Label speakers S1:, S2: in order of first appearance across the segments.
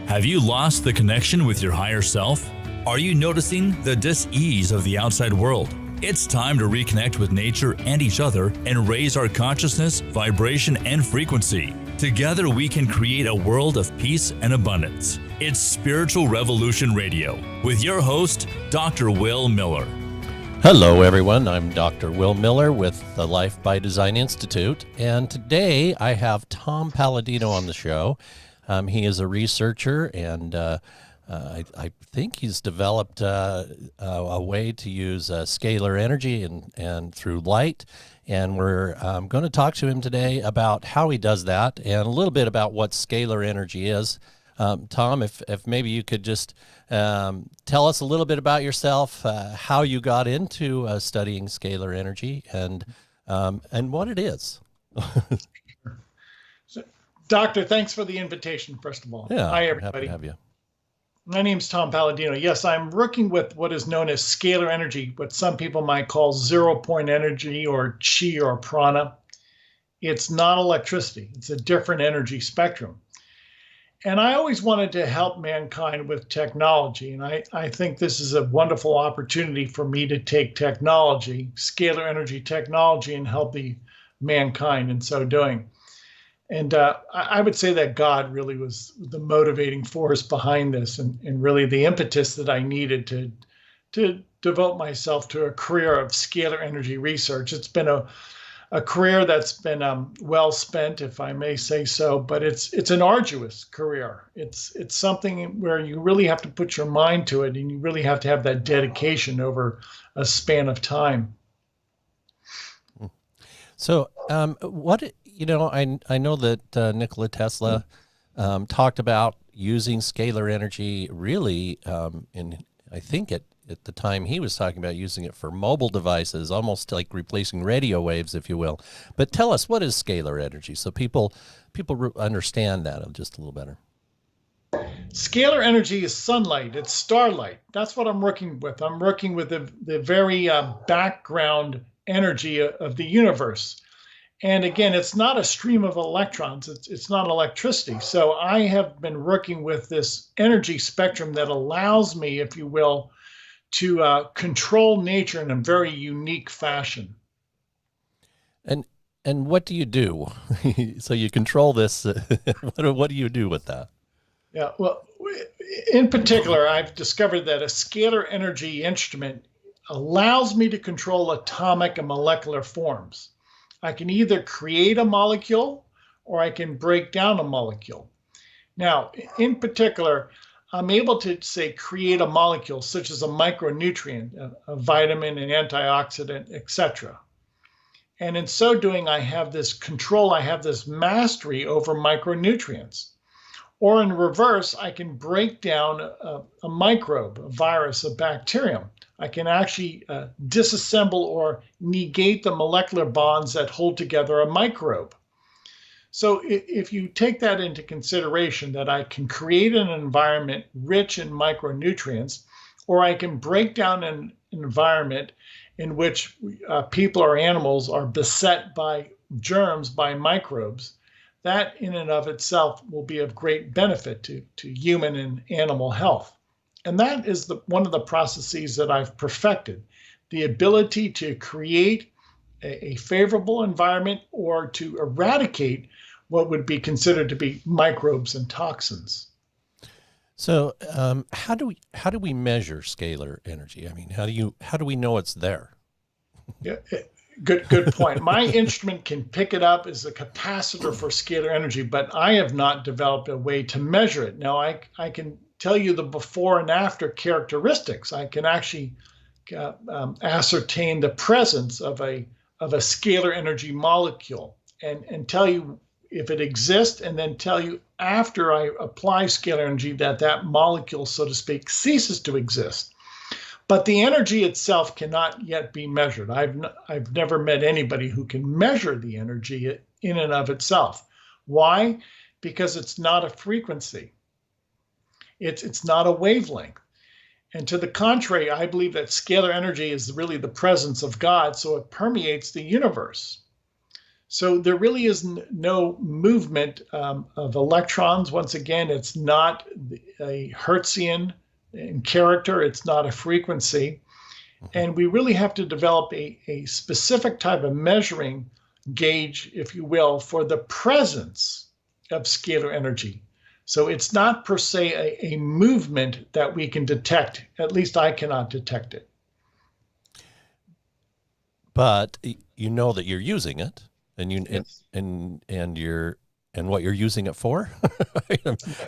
S1: Have you lost the connection with your higher self? Are you noticing the dis-ease of the outside world? It's time to reconnect with nature and each other and raise our consciousness, vibration, and frequency. Together we can create a world of peace and abundance. It's Spiritual Revolution Radio with your host, Dr. Will Miller.
S2: Hello, everyone. I'm Dr. Will Miller with the Life by Design Institute, and today I have Tom Paladino on the show. He is a researcher, and I think he's developed a way to use scalar energy and through light. And we're going to talk to him today about how he does that and a little bit about what scalar energy is. Tom, if maybe you could just tell us a little bit about yourself, how you got into studying scalar energy, and what it is.
S3: So, Doctor, thanks for the invitation, first of all.
S2: Yeah,
S3: hi, everybody.
S2: Happy to have you.
S3: My name's Tom Paladino. Yes, I'm working with what is known as scalar energy, what some people might call zero-point energy or chi or prana. It's not electricity. It's a different energy spectrum. And I always wanted to help mankind with technology. And I think this is a wonderful opportunity for me to take technology, scalar energy technology, and help the mankind in so doing. And I would say that God really was the motivating force behind this and really the impetus that I needed to devote myself to a career of scalar energy research. It's been a career that's been well spent, if I may say so, but it's an arduous career. It's something where you really have to put your mind to it, and you really have to have that dedication over a span of time.
S2: So, I know that Nikola Tesla talked about using scalar energy really, I think at the time he was talking about using it for mobile devices, almost like replacing radio waves, if you will. But tell us, what is scalar energy, so people understand that just a little better.
S3: Scalar energy is sunlight. It's starlight. That's what I'm working with. I'm working with the very background energy of the universe. And again, it's not a stream of electrons. It's not electricity. So I have been working with this energy spectrum that allows me, if you will, to control nature in a very unique fashion.
S2: And what do you do? So you control this. What do you do with that?
S3: Yeah, well, in particular, I've discovered that a scalar energy instrument allows me to control atomic and molecular forms. I can either create a molecule or I can break down a molecule. Now, in particular, I'm able to, say, create a molecule such as a micronutrient, a vitamin, an antioxidant, etc. And in so doing, I have this control, I have this mastery over micronutrients. Or in reverse, I can break down a microbe, a virus, a bacterium. I can actually disassemble or negate the molecular bonds that hold together a microbe. So if you take that into consideration, that I can create an environment rich in micronutrients, or I can break down an environment in which people or animals are beset by germs, by microbes, that in and of itself will be of great benefit to human and animal health. And that is one of the processes that I've perfected, the ability to create a favorable environment or to eradicate what would be considered to be microbes and toxins.
S2: So how do we measure scalar energy? I mean, how do we know it's there?
S3: Yeah, good point. My instrument can pick it up as a capacitor for scalar energy, but I have not developed a way to measure it. Now, I can tell you the before and after characteristics. I can actually ascertain the presence of a scalar energy molecule and tell you if it exists, and then tell you after I apply scalar energy that molecule, so to speak, ceases to exist. But the energy itself cannot yet be measured. I've never met anybody who can measure the energy in and of itself. Why? Because it's not a frequency. It's not a wavelength. And to the contrary, I believe that scalar energy is really the presence of God, so it permeates the universe. So there really is no movement of electrons. Once again, it's not a Hertzian in character. It's not a frequency. And we really have to develop a specific type of measuring gauge, if you will, for the presence of scalar energy. So it's not per se a movement that we can detect. At least I cannot detect it.
S2: But you know that you're using it, and
S3: Yes.
S2: and what you're using it for.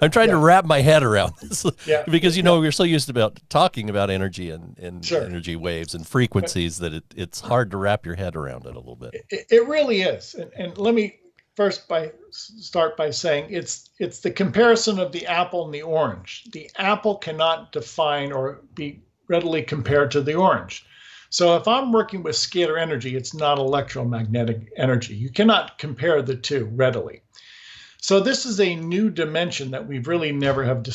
S2: I'm trying to wrap my head around this because we're so used to talking about energy and
S3: Sure.
S2: energy waves and frequencies that it's hard to wrap your head around it a little bit.
S3: It really is. And let me first start by saying it's the comparison of the apple and the orange. The apple cannot define or be readily compared to the orange. So if I'm working with scalar energy, it's not electromagnetic energy. You cannot compare the two readily. So this is a new dimension that we've really never have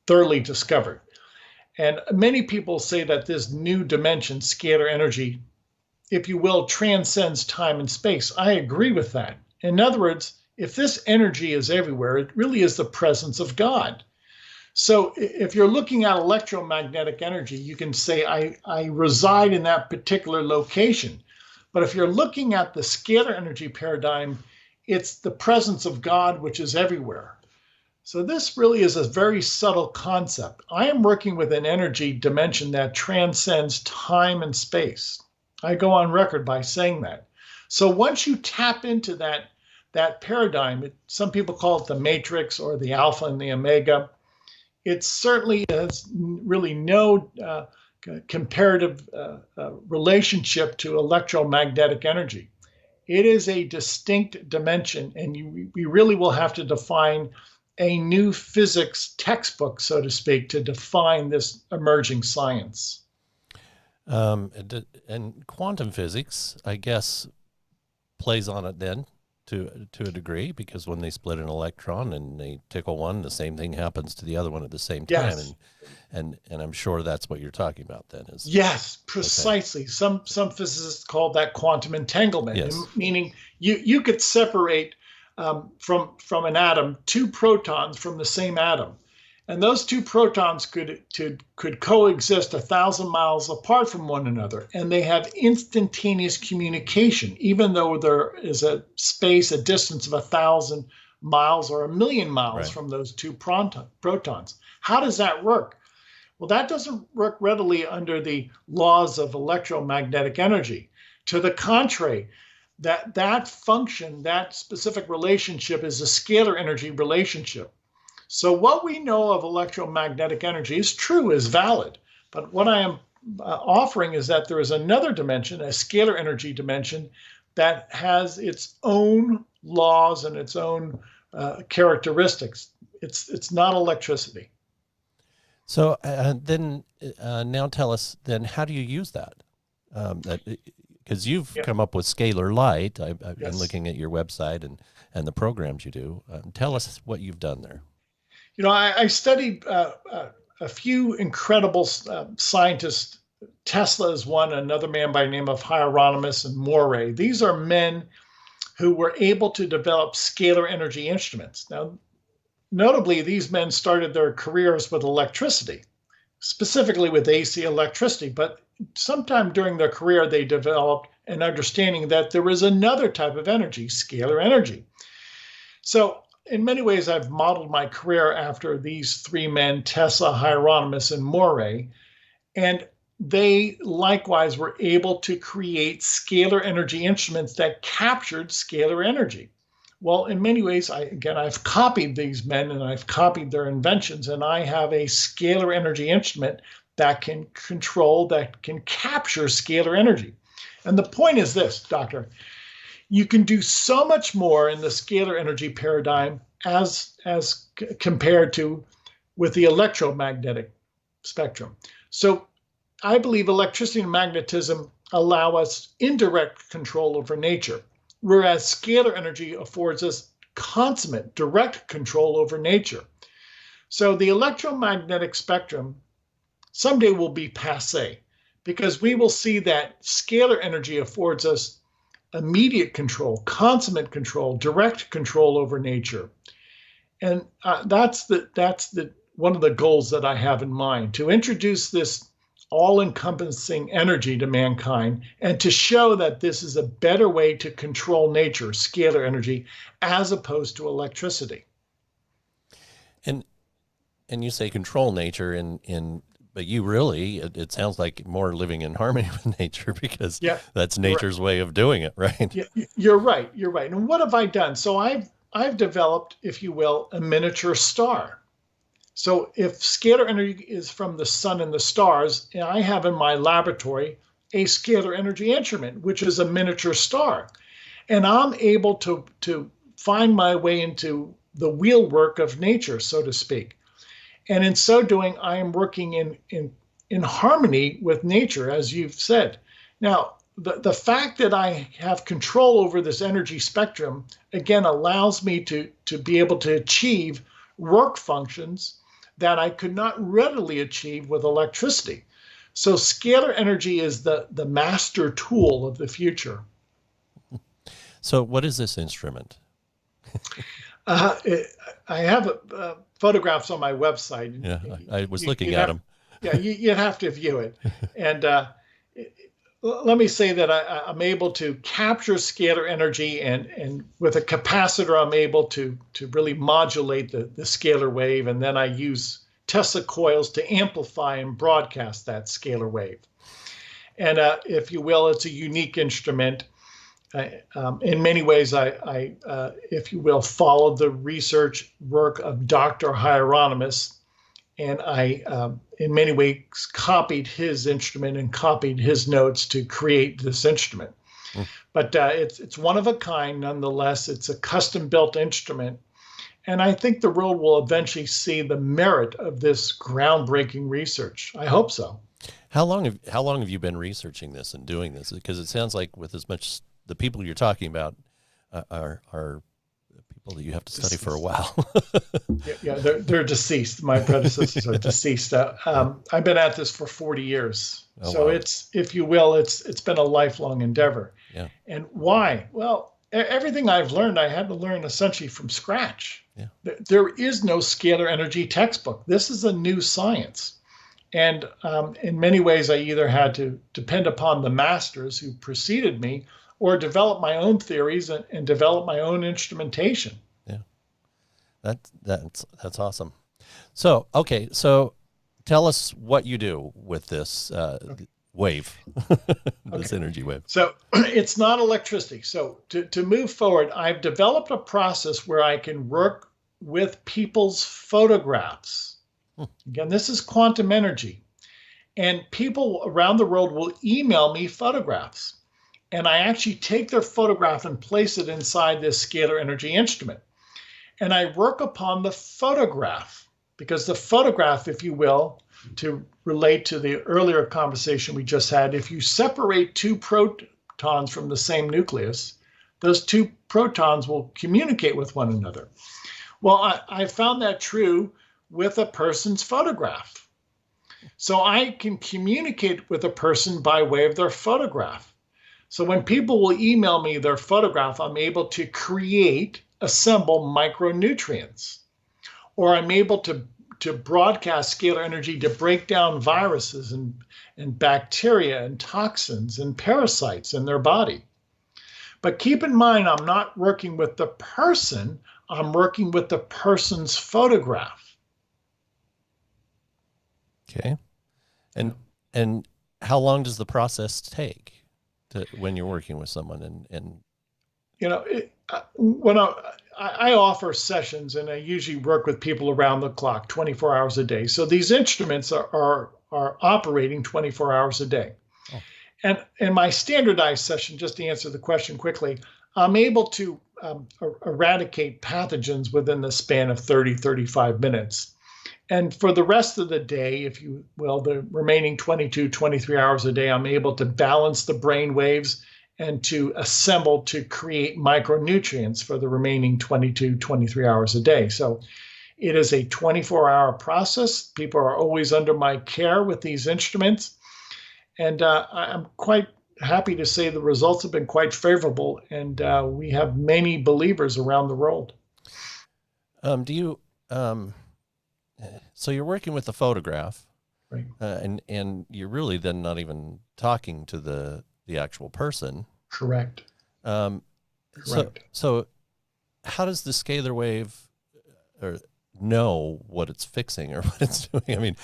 S3: thoroughly discovered. And many people say that this new dimension, scalar energy, if you will, transcends time and space. I agree with that. In other words, if this energy is everywhere, it really is the presence of God. So if you're looking at electromagnetic energy, you can say, I reside in that particular location. But if you're looking at the scalar energy paradigm, it's the presence of God, which is everywhere. So this really is a very subtle concept. I am working with an energy dimension that transcends time and space. I go on record by saying that. So once you tap into that paradigm, some people call it the matrix or the alpha and the omega. It certainly has really no comparative relationship to electromagnetic energy. It is a distinct dimension, and we really will have to define a new physics textbook, so to speak, to define this emerging science.
S2: And quantum physics, I guess, plays on it then to a degree, because when they split an electron and they tickle one, the same thing happens to the other one at the same time.
S3: Yes.
S2: And I'm sure that's what you're talking about then.
S3: Yes, precisely. Okay. Some physicists call that quantum entanglement,
S2: yes.
S3: Meaning you could separate from an atom 2 protons from the same atom. And those 2 protons could coexist 1,000 miles apart from one another, and they have instantaneous communication, even though there is a distance of 1,000 miles or 1,000,000 miles from those 2 protons. How does that work? Well, that doesn't work readily under the laws of electromagnetic energy. To the contrary, that function, that specific relationship is a scalar energy relationship. So what we know of electromagnetic energy is true, is valid. But what I am offering is that there is another dimension, a scalar energy dimension, that has its own laws and its own characteristics. It's not electricity.
S2: So then now tell us, then, how do you use that? Because you've come up with scalar light. I've been looking at your website and the programs you do. Tell us what you've done there.
S3: You know, I studied a few incredible scientists. Tesla is one, another man by the name of Hieronymus and Moire. These are men who were able to develop scalar energy instruments. Now, notably, these men started their careers with electricity, specifically with AC electricity, but sometime during their career, they developed an understanding that there was another type of energy, scalar energy. So in many ways, I've modeled my career after these 3 men, Tesla, Hieronymus, and Moire, and they likewise were able to create scalar energy instruments that captured scalar energy. Well, in many ways, I've copied these men and I've copied their inventions, and I have a scalar energy instrument that can control, that can capture scalar energy. And the point is this, Doctor. You can do so much more in the scalar energy paradigm as compared to with the electromagnetic spectrum. So I believe electricity and magnetism allow us indirect control over nature, whereas scalar energy affords us consummate direct control over nature. So the electromagnetic spectrum someday will be passé, because we will see that scalar energy affords us immediate control, consummate control, direct control over nature. And that's one of the goals that I have in mind, to introduce this all-encompassing energy to mankind and to show that this is a better way to control nature, scalar energy, as opposed to electricity.
S2: And you say control nature but you really, it sounds like more living in harmony with nature, because that's nature's way of doing it, right?
S3: Yeah, you're right. And what have I done? So I've developed, if you will, a miniature star. So if scalar energy is from the sun and the stars, and I have in my laboratory a scalar energy instrument, which is a miniature star. And I'm able to find my way into the wheelwork of nature, so to speak. And in so doing, I am working in harmony with nature, as you've said. Now, the fact that I have control over this energy spectrum, again, allows me to be able to achieve work functions that I could not readily achieve with electricity. So scalar energy is the master tool of the future.
S2: So what is this instrument?
S3: I have photographs on my website.
S2: Yeah, I was looking at them.
S3: Yeah, you'd have to view it. And let me say that I'm able to capture scalar energy, and with a capacitor, I'm able to really modulate the scalar wave. And then I use Tesla coils to amplify and broadcast that scalar wave. And if you will, it's a unique instrument. In many ways, I if you will, followed the research work of Dr. Hieronymus, and I, in many ways, copied his instrument and copied his notes to create this instrument. But it's one of a kind, nonetheless. It's a custom-built instrument, and I think the world will eventually see the merit of this groundbreaking research. I hope so.
S2: How long have you been researching this and doing this? Because it sounds like with as much the people you're talking about are people that you have to study for a while.
S3: Yeah, they're deceased. My predecessors are deceased. I've been at this for 40 years. So wow. It's, if you will, it's been a lifelong endeavor.
S2: Yeah.
S3: And why? Well, everything I've learned, I had to learn essentially from scratch.
S2: Yeah.
S3: There is no scalar energy textbook. This is a new science. And in many ways, I either had to depend upon the masters who preceded me, or develop my own theories and develop my own instrumentation.
S2: Yeah, that's awesome. So, okay, so tell us what you do with this wave, this energy wave.
S3: So it's not electricity. So to move forward, I've developed a process where I can work with people's photographs. Again, this is quantum energy. And people around the world will email me photographs. And I actually take their photograph and place it inside this scalar energy instrument. And I work upon the photograph, because the photograph, if you will, to relate to the earlier conversation we just had, if you separate two protons from the same nucleus, those two protons will communicate with one another. Well, I found that true with a person's photograph. So I can communicate with a person by way of their photograph. So when people will email me their photograph, I'm able to assemble micronutrients, or I'm able to broadcast scalar energy to break down viruses and bacteria and toxins and parasites in their body. But keep in mind, I'm not working with the person, I'm working with the person's photograph.
S2: Okay. And how long does the process take when you're working with someone? And
S3: you know, when I offer sessions, and I usually work with people around the clock, 24 hours a day. So these instruments are operating 24 hours a day. Oh. And in my standardized session, just to answer the question quickly, I'm able to eradicate pathogens within the span of 30, 35 minutes. And for the rest of the day, if you will, the remaining 22, 23 hours a day, I'm able to balance the brain waves and to assemble to create micronutrients for the remaining 22, 23 hours a day. So it is a 24-hour process. People are always under my care with these instruments. And I'm quite happy to say the results have been quite favorable, and we have many believers around the world.
S2: So you're working with a photograph,
S3: right?
S2: And you're really then not even talking to the actual person.
S3: Correct.
S2: Correct. So how does the scalar wave know what it's fixing or what it's doing? I mean,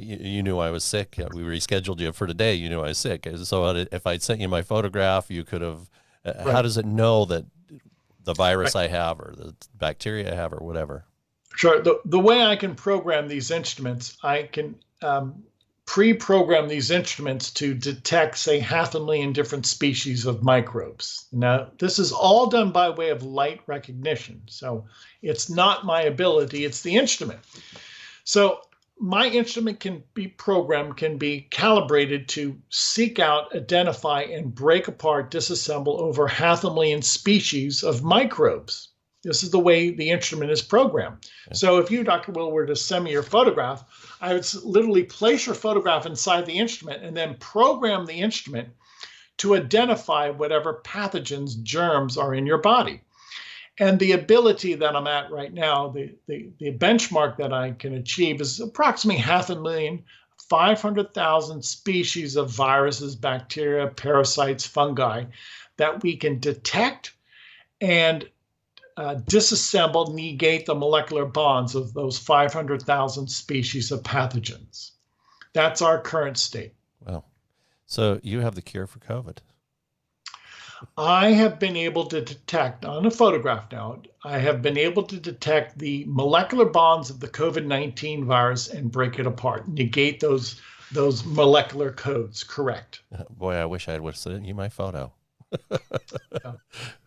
S2: you knew I was sick. We rescheduled you for today. You knew I was sick. So if I'd sent you my photograph, you could have. How does it know that the virus I have or the bacteria I have or whatever?
S3: Sure. The way I can program these instruments, I can pre-program these instruments to detect, say, 500,000 different species of microbes. Now, this is all done by way of light recognition. So it's not my ability, it's the instrument. So my instrument can be programmed, can be calibrated to seek out, identify, and break apart, disassemble over 500,000 species of microbes. This is the way the instrument is programmed. Okay. So if you, Dr. Will, were to send me your photograph, I would literally place your photograph inside the instrument and then program the instrument to identify whatever pathogens, germs are in your body. And the ability that I'm at right now, the benchmark that I can achieve is approximately 500,000, 500,000 species of viruses, bacteria, parasites, fungi that we can detect and disassemble, negate the molecular bonds of those 500,000 species of pathogens. That's our current state.
S2: Wow. So you have the cure for COVID.
S3: I have been able to detect, on a photograph now, I have been able to detect the molecular bonds of the COVID-19 virus and break it apart, negate those molecular codes. Correct.
S2: Boy, I wish I would have sent you my photo.
S3: Yeah.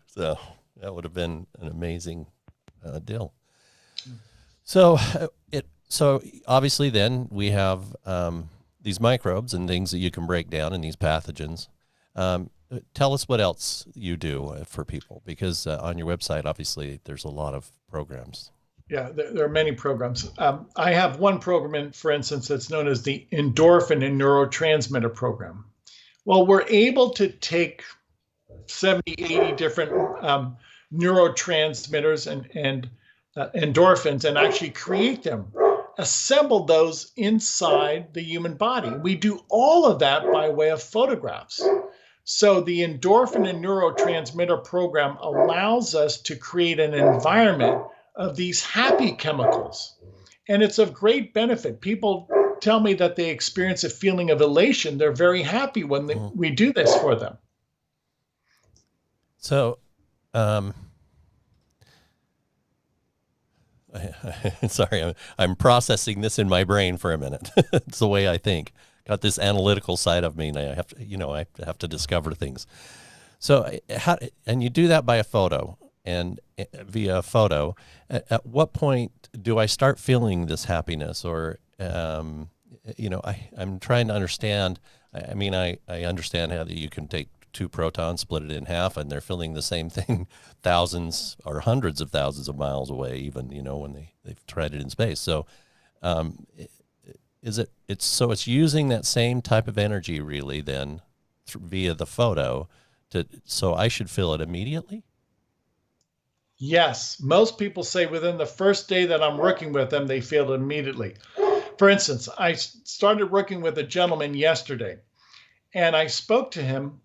S2: So that would have been an amazing deal. So obviously then we have these microbes and things that you can break down and these pathogens. Tell us what else you do for people, because on your website, obviously, there's a lot of programs.
S3: Yeah, there are many programs. I have one program, for instance, that's known as the endorphin and neurotransmitter program. Well, we're able to take 70, 80 different neurotransmitters and endorphins and actually create them, assemble those inside the human body. We do all of that by way of photographs. So the endorphin and neurotransmitter program allows us to create an environment of these happy chemicals. And it's of great benefit. People tell me that they experience a feeling of elation. They're very happy when we do this for them.
S2: So, sorry, I'm processing this in my brain for a minute. It's the way I think. Got this analytical side of me, and I have to discover things. So, and you do that by a photo and via a photo. At what point do I start feeling this happiness, or I'm trying to understand. I mean, I understand how you can take two protons, split it in half, and they're feeling the same thing thousands or hundreds of thousands of miles away, even when they've tried it in space. So, it's using that same type of energy really then via the photo so I should feel it immediately?
S3: Yes. Most people say within the first day that I'm working with them, they feel it immediately. For instance, I started working with a gentleman yesterday, and I spoke to him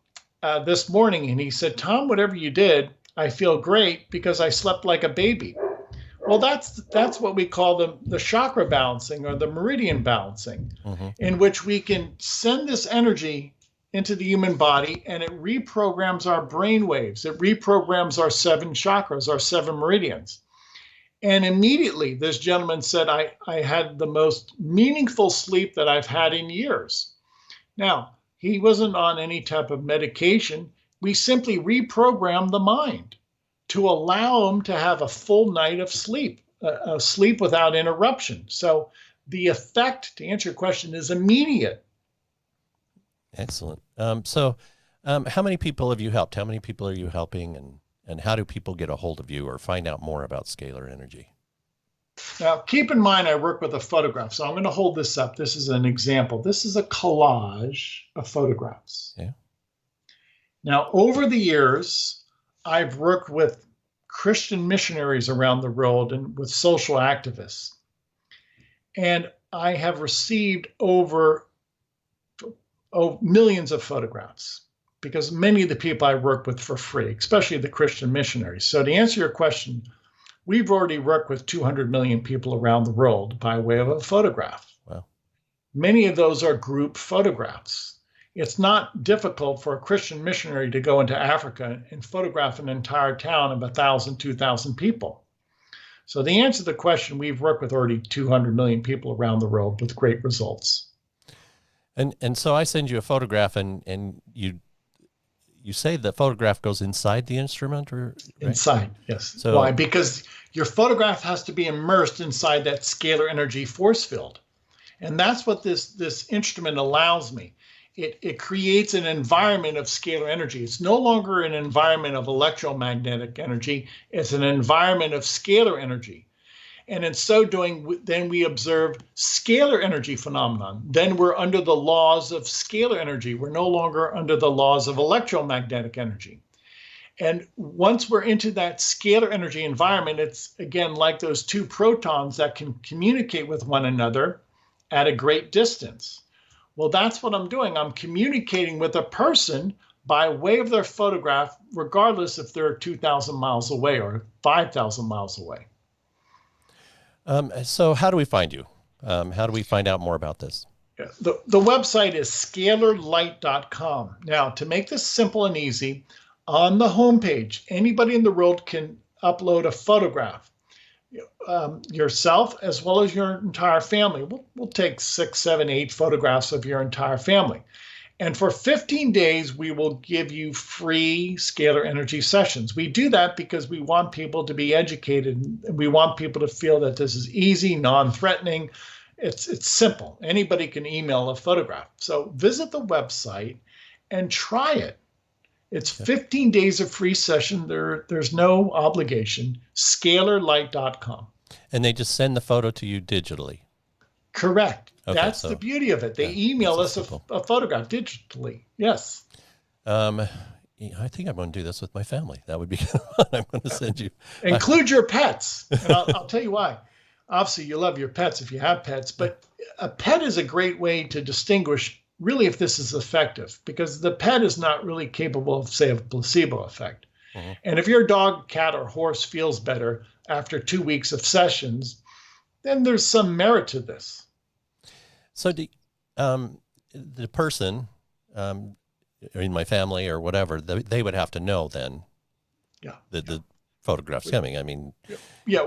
S3: this morning, and he said, "Tom, whatever you did, I feel great because I slept like a baby." Well, that's what we call the chakra balancing or the meridian balancing, in which we can send this energy into the human body and it reprograms our brain waves. It reprograms our 7 chakras, our 7 meridians. And immediately this gentleman said, I had the most meaningful sleep that I've had in years. Now, he wasn't on any type of medication. We simply reprogrammed the mind to allow him to have a full night of sleep, sleep without interruption. So the effect, to answer your question, is immediate.
S2: Excellent. So how many people have you helped? How many people are you helping? And how do people get a hold of you or find out more about scalar energy?
S3: Now, keep in mind, I work with a photograph. So I'm going to hold this up. This is an example. This is a collage of photographs.
S2: Yeah.
S3: Now, over the years, I've worked with Christian missionaries around the world and with social activists. And I have received over millions of photographs because many of the people I work with for free, especially the Christian missionaries. So to answer your question, we've already worked with 200 million people around the world by way of a photograph.
S2: Wow.
S3: Many of those are group photographs. It's not difficult for a Christian missionary to go into Africa and photograph an entire town of 1,000, 2,000 people. So the answer to the question, we've worked with already 200 million people around the world with great results.
S2: And so I send you a photograph, and you say the photograph goes inside the instrument, or right?
S3: Inside, yes.
S2: So,
S3: why? Because your photograph has to be immersed inside that scalar energy force field. And that's what this instrument allows me. It creates an environment of scalar energy. It's no longer an environment of electromagnetic energy. It's an environment of scalar energy. And in so doing, then we observe scalar energy phenomenon. Then we're under the laws of scalar energy. We're no longer under the laws of electromagnetic energy. And once we're into that scalar energy environment, it's, again, like those two protons that can communicate with one another at a great distance. Well, that's what I'm doing. I'm communicating with a person by way of their photograph, regardless if they're 2,000 miles away or 5,000 miles away.
S2: So how do we find you? How do we find out more about this?
S3: The website is scalarlight.com. Now, to make this simple and easy, on the homepage, anybody in the world can upload a photograph. Yourself as well as your entire family. We'll take 6, 7, 8 photographs of your entire family. And for 15 days, we will give you free scalar energy sessions. We do that because we want people to be educated. And we want people to feel that this is easy, non-threatening. It's simple. Anybody can email a photograph. So visit the website and try it. It's 15 days of free session. There's no obligation. Scalarlight.com.
S2: And they just send the photo to you digitally.
S3: Correct.
S2: Okay,
S3: that's the beauty of it. They email us a photograph digitally. Yes.
S2: I think I'm going to do this with my family. That would be kind of fun. I'm going to send you.
S3: Include your pets. And I'll tell you why. Obviously, you love your pets if you have pets, but a pet is a great way to distinguish really if this is effective, because the pet is not really capable of, say, a placebo effect. Mm-hmm. And if your dog, cat, or horse feels better after 2 weeks of sessions, then there's some merit to this.
S2: So the person in my family or whatever, they would have to know then that the photograph's coming. I mean,
S3: we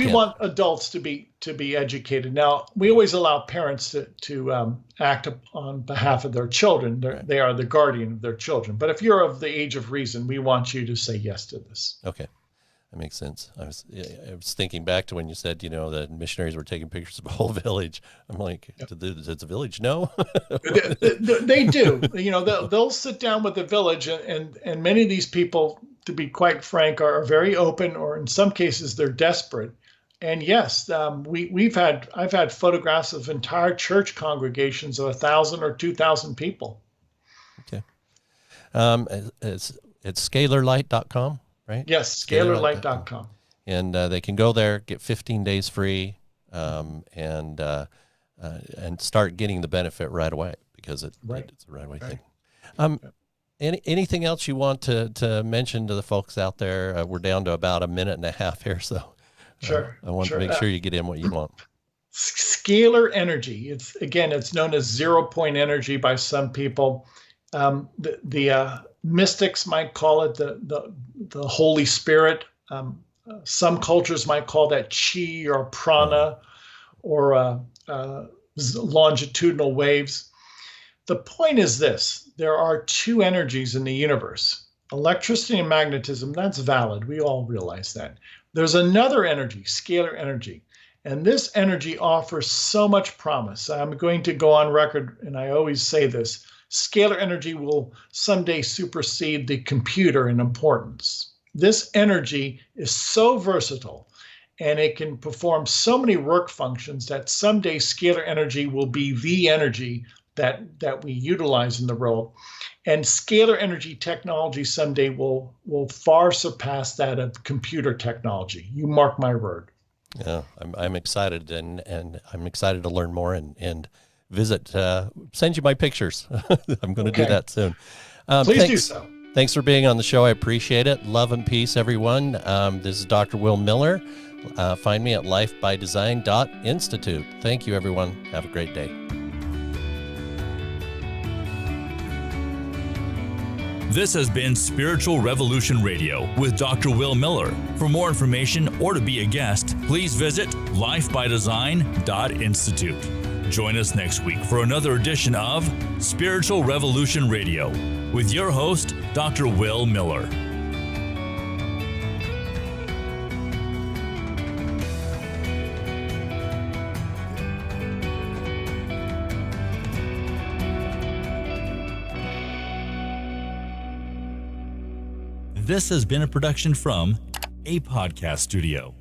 S3: want adults to be educated. Now, we always allow parents to act on behalf of their children. They are the guardian of their children. But if you're of the age of reason, we want you to say yes to this.
S2: Okay. That makes sense. I was thinking back to when you said, the missionaries were taking pictures of a whole village. I'm like, does the village know?
S3: They do. They'll sit down with the village, and many of these people, to be quite frank, are very open, or in some cases they're desperate. And yes, I've had photographs of entire church congregations of 1,000 or 2,000 people.
S2: Okay. It's scalarlight.com. Right?
S3: Yes, scalarlight.com.
S2: And they can go there, get 15 days free, and start getting the benefit right away, because it's a right away thing. Anything else you want to mention to the folks out there? We're down to about a minute and a half here, so
S3: sure.
S2: I want to make sure you get in what you want.
S3: Scalar energy. It's known as 0-point energy by some people. The mystics might call it the Holy Spirit. Some cultures might call that chi or prana, or longitudinal waves. The point is this: there are two energies in the universe, electricity and magnetism. That's valid. We all realize that. There's another energy, scalar energy. And this energy offers so much promise. I'm going to go on record, and I always say this: scalar energy will someday supersede the computer in importance. This energy is so versatile, and it can perform so many work functions that someday scalar energy will be the energy that we utilize in the world. And scalar energy technology someday will far surpass that of computer technology. You mark my word.
S2: Yeah, I'm excited, and I'm excited to learn more and visit. Send you my pictures. I'm going to do that soon.
S3: Please do so.
S2: Thanks for being on the show. I appreciate it. Love and peace, everyone. This is Dr. Will Miller. Find me at lifebydesign.institute. Thank you, everyone. Have a great day.
S1: This has been Spiritual Revolution Radio with Dr. Will Miller. For more information or to be a guest, please visit lifebydesign.institute. Join us next week for another edition of Spiritual Revolution Radio with your host, Dr. Will Miller. This has been a production from a podcast studio.